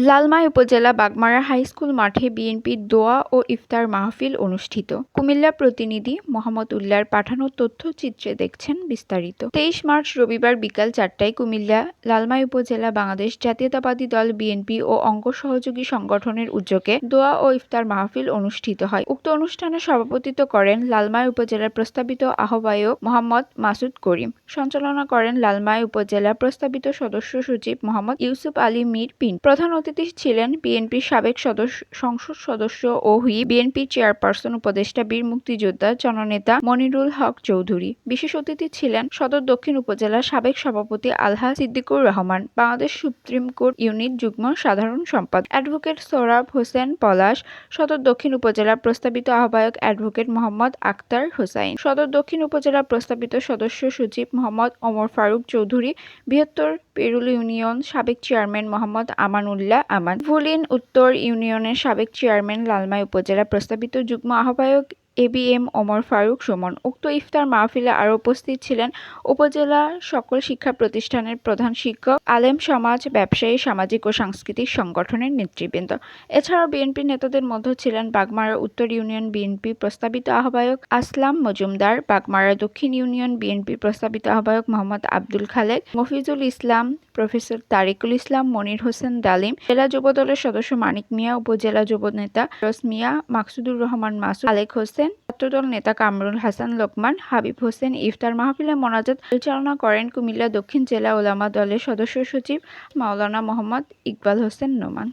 লালমাই উপজেলা Bagmara high school মাঠে বিএনপির দোয়া ও ইফতার মাহফিল অনুষ্ঠিত। কুমিল্লা প্রতিনিধি মোহাম্মদ উল্লার পাঠানো তথ্যচিত্রে দেখছেন বিস্তারিত। 23 মার্চ রবিবার বিকাল 4টায় কুমিল্লা লালমাই উপজেলা বাংলাদেশ জাতীয়তাবাদী দল বিএনপি ও অঙ্গ সহযোগী সংগঠনের উদ্যোগে দোয়া ও ইফতার মাহফিল অনুষ্ঠিত হয়। উক্ত অনুষ্ঠানে সভাপতিত্ব করেন লালমাই উপজেলার প্রস্তাবিত আহ্বায়ক মোহাম্মদ মাসুদ করিম। সঞ্চালনা করেন লালমাই উপজেলা প্রস্তাবিত সদস্য সচিব মোহাম্মদ ইউসুফ আলী মীর পিন। প্রধান অতিথি ছিলেন বিএনপির সাবেক সংসদ সদস্য ও হুইপ বিএনপি চেয়ারপারসন উপদেষ্টা বীর মুক্তিযোদ্ধা জননেতা মনিরুল হক চৌধুরী। বিশেষ অতিথি ছিলেন সদর দক্ষিণ উপজেলার সাবেক সভাপতি আলহাজ Siddiqur Rahman, Bangladesh supreme court unit যুগ্ম সাধারণ সম্পাদক অ্যাডভোকেট সোহরাব হোসেন পলাশ, সদর দক্ষিণ উপজেলার প্রস্তাবিত আহ্বায়ক অ্যাডভোকেট মোহাম্মদ আক্তার হোসাইন, সদর দক্ষিণ উপজেলার প্রস্তাবিত সদস্য সচিব মোহাম্মদ ওমর ফারুক চৌধুরী, বৃহত্তর পেরুল ইউনিয়ন সাবেক চেয়ারম্যান মোহাম্মদ আমানুল্লাহ আমান, ভুলিন উত্তর ইউনিয়নের সাবেক চেয়ারম্যান, লালমাই উপজেলা প্রস্তাবিত যুগ্ম আহ্বায়ক এবিএম ওমর ফারুক সুমন। উক্ত ইফতার মাহফিলে আরও উপস্থিত ছিলেন উপজেলার সকল শিক্ষা প্রতিষ্ঠানের প্রধান শিক্ষক, আলেম সমাজ, ব্যবসায়ী, সামাজিক ও সাংস্কৃতিক সংগঠনের নেতৃবৃন্দ। এছাড়াও বিএনপি নেতাদের মধ্যে ছিলেন বাগমারা উত্তর ইউনিয়ন বিএনপি প্রস্তাবিত আহ্বায়ক আসলাম মজুমদার, বাগমারা দক্ষিণ ইউনিয়ন বিএনপি প্রস্তাবিত আহ্বায়ক মোহাম্মদ আব্দুল খালেক, মফিজুল ইসলাম, প্রফেসর তারিকুল ইসলাম, মনির হোসেন ডালিম, জেলা যুবদলের সদস্য মানিক মিয়া, উপজেলা যুব নেতা রস মিয়া, মাকসুদুর রহমান মাসুদ, আলেক হোসেন, ছাত্রদল নেতা কামরুল হাসান লোকমান, হাবিব হোসেন। ইফতার মাহফিলে মোনাজাত পরিচালনা করেন কুমিল্লা দক্ষিণ জেলা উলামা দলের সদস্য সচিব মাওলানা মোহাম্মদ ইকবাল হোসেন নোমান।